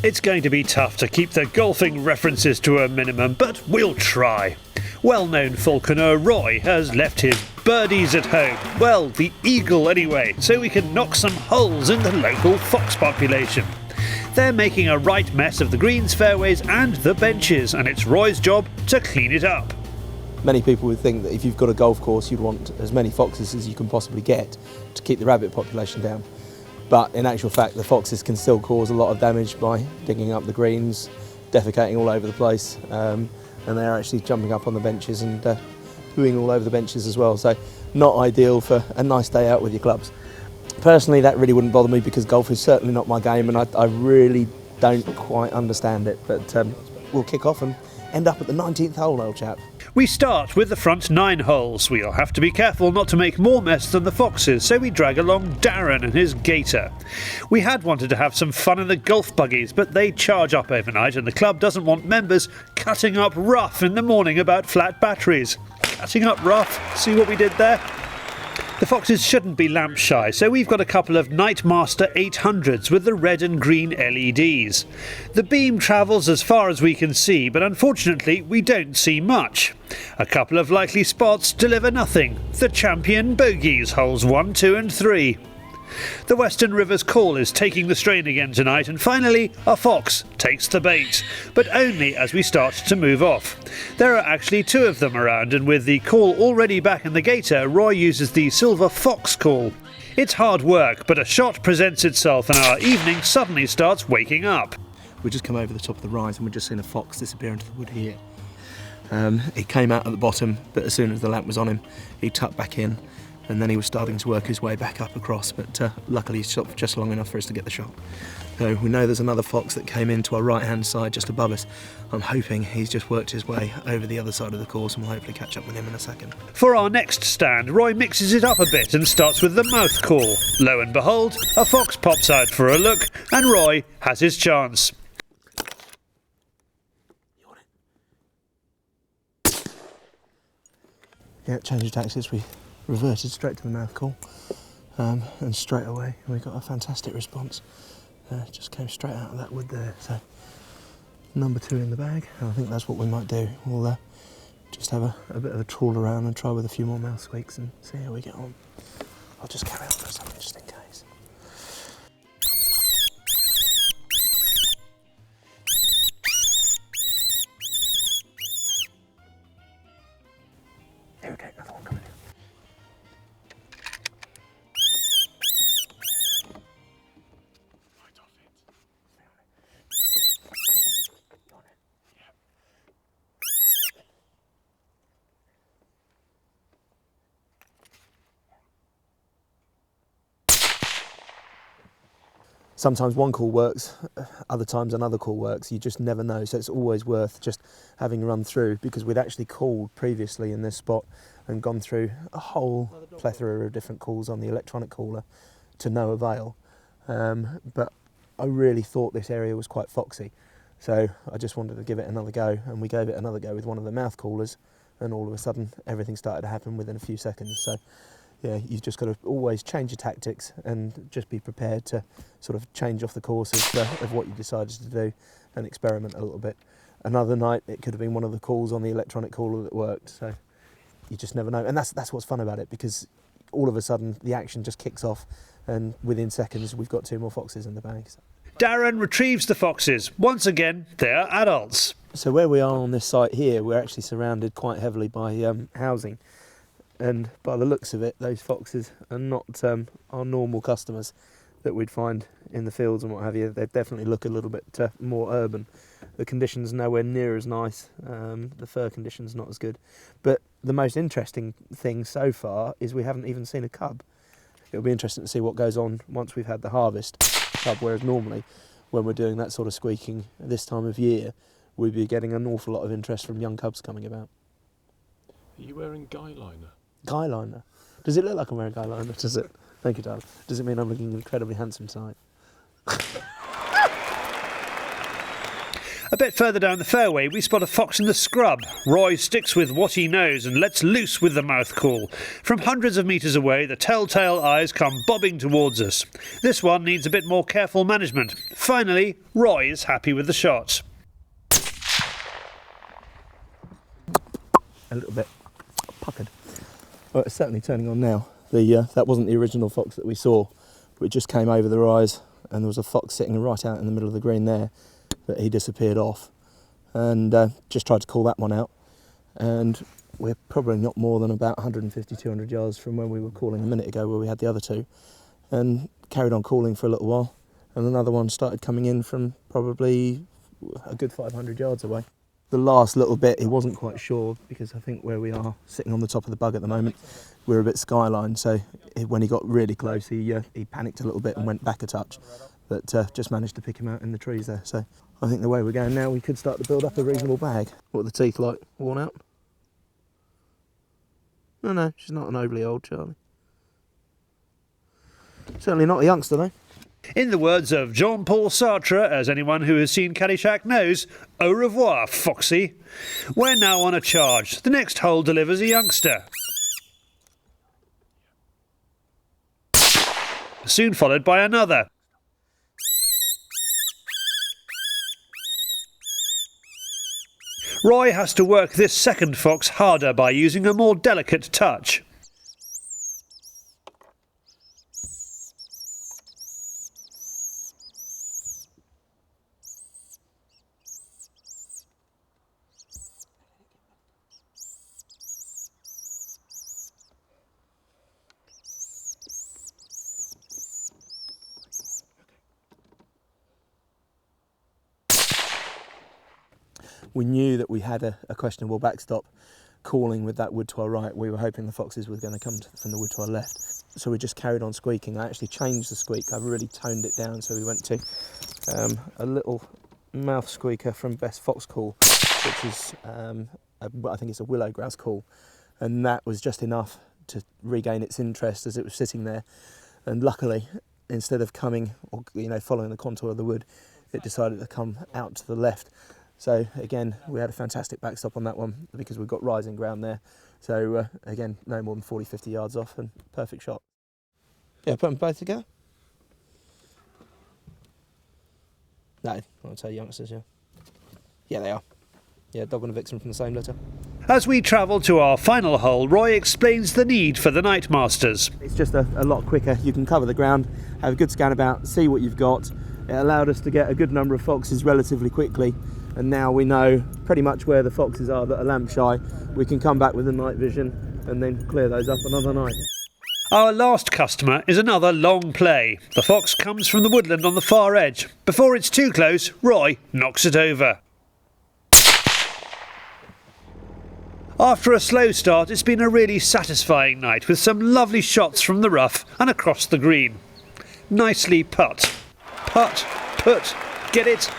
It's going to be tough to keep the golfing references to a minimum, but we'll try. Well-known falconer Roy has left his birdies at home. Well, the eagle anyway, so we can knock some holes in the local fox population. They're making a right mess of the greens, fairways and the benches, and it's Roy's job to clean it up. Many people would think that if you've got a golf course, you'd want as many foxes as you can possibly get to keep the rabbit population down. But in actual fact, the foxes can still cause a lot of damage by digging up the greens, defecating all over the place, and they're actually jumping up on the benches and pooing all over the benches as well. So not ideal for a nice day out with your clubs. Personally, that really wouldn't bother me because golf is certainly not my game, and I really don't quite understand it. But we'll kick off and end up at the 19th hole, old chap. We start with the front 9 holes. We'll have to be careful not to make more mess than the foxes, so we drag along Darren and his gator. We had wanted to have some fun in the golf buggies, but they charge up overnight and the club doesn't want members cutting up rough in the morning about flat batteries. Cutting up rough, see what we did there? The foxes shouldn't be lamp shy, so we've got a couple of Nightmaster 800s with the red and green LEDs. The beam travels as far as we can see, but unfortunately we don't see much. A couple of likely spots deliver nothing. The champion bogeys, holes 1, 2 and 3. The Western Rivers call is taking the strain again tonight, and finally a fox takes the bait, but only as we start to move off. There are actually 2 of them around, and with the call already back in the gator, Roy uses the silver fox call. It's hard work, but a shot presents itself and our evening suddenly starts waking up. We just come over the top of the rise and we've just seen a fox disappear into the wood here. He came out at the bottom, but as soon as the lamp was on him, he tucked back in. And then he was starting to work his way back up across, but luckily he stopped just long enough for us to get the shot. So we know there's another fox that came into our right-hand side just above us. I'm hoping he's just worked his way over the other side of the course and we'll hopefully catch up with him in a second. For our next stand, Roy mixes it up a bit and starts with the mouth call. Lo and behold, a fox pops out for a look and Roy has his chance. Yeah, change of tactics. We reverted straight to the mouth call, and straight away we got a fantastic response. Just came straight out of that wood there. So number 2 in the bag, and I think that's what we might do. We'll just have a bit of a trawl around and try with a few more mouth squeaks and see how we get on. I'll just carry on for a second just in case. There we go, another one coming in. Sometimes one call works, other times another call works. You just never know, so it's always worth just having a run through, because we'd actually called previously in this spot and gone through a whole plethora of different calls on the electronic caller to no avail. But I really thought this area was quite foxy, so I just wanted to give it another go, and we gave it another go with one of the mouth callers, and all of a sudden everything started to happen within a few seconds. So yeah, you've just got to always change your tactics and just be prepared to sort of change off the course of what you decided to do and experiment a little bit. Another night it could have been one of the calls on the electronic caller that worked, so you just never know. And that's what's fun about it, because all of a sudden the action just kicks off and within seconds we've got 2 more foxes in the bag. So. Darren retrieves the foxes. Once again, they're adults. So where we are on this site here, we're actually surrounded quite heavily by housing. And by the looks of it, those foxes are not our normal customers that we'd find in the fields and what have you. They definitely look a little bit more urban. The conditions nowhere near as nice. The fur conditions not as good. But the most interesting thing so far is we haven't even seen a cub. It'll be interesting to see what goes on once we've had the harvest cub, whereas normally when we're doing that sort of squeaking this time of year, we'd be getting an awful lot of interest from young cubs coming about. Are you wearing guy liner? Guy liner? Does it look like I'm wearing guy liner? Does it? Thank you, darling. Does it mean I'm looking incredibly handsome tonight? A bit further down the fairway we spot a fox in the scrub. Roy sticks with what he knows and lets loose with the mouth call. From hundreds of metres away the telltale eyes come bobbing towards us. This one needs a bit more careful management. Finally, Roy is happy with the shot. A little bit puckered. Well, it's certainly turning on now. That wasn't the original fox that we saw. It just came over the rise and there was a fox sitting right out in the middle of the green there, but he disappeared off, and just tried to call that one out. And we're probably not more than about 150, 200 yards from where we were calling a minute ago, where we had the other two, and carried on calling for a little while. And another one started coming in from probably a good 500 yards away. The last little bit he wasn't quite sure, because I think where we are sitting on the top of the bug at the moment, we're a bit skyline, so when he got really close he panicked a little bit and went back a touch, but just managed to pick him out in the trees there. So I think the way we're going now, we could start to build up a reasonable bag. What are the teeth like? Worn out? No, she's not an overly old Charlie. Certainly not a youngster though. In the words of Jean-Paul Sartre, as anyone who has seen Caddyshack knows, au revoir, Foxy. We're now on a charge. The next hole delivers a youngster. Soon followed by another. Roy has to work this second fox harder by using a more delicate touch. We knew that we had a questionable backstop calling with that wood to our right. We were hoping the foxes were going to come from the wood to our left. So we just carried on squeaking. I actually changed the squeak. I really toned it down. So we went to a little mouth squeaker from Best Fox Call, which is, I think it's a willow grouse call. And that was just enough to regain its interest as it was sitting there. And luckily, instead of coming or following the contour of the wood, it decided to come out to the left. So again, we had a fantastic backstop on that one because we've got rising ground there. So again, no more than 40, 50 yards off, and perfect shot. Yeah, put them both together. No, I'd say youngsters, yeah. Yeah, they are. Yeah, dog and a vixen from the same litter. As we travel to our final hole, Roy explains the need for the night masters. It's just a lot quicker. You can cover the ground, have a good scan about, see what you've got. It allowed us to get a good number of foxes relatively quickly. And now we know pretty much where the foxes are that are lamp shy. We can come back with the night vision and then clear those up another night. Our last customer is another long play. The fox comes from the woodland on the far edge. Before it's too close, Roy knocks it over. After a slow start, it's been a really satisfying night with some lovely shots from the rough and across the green. Nicely putt. Putt, put, get it,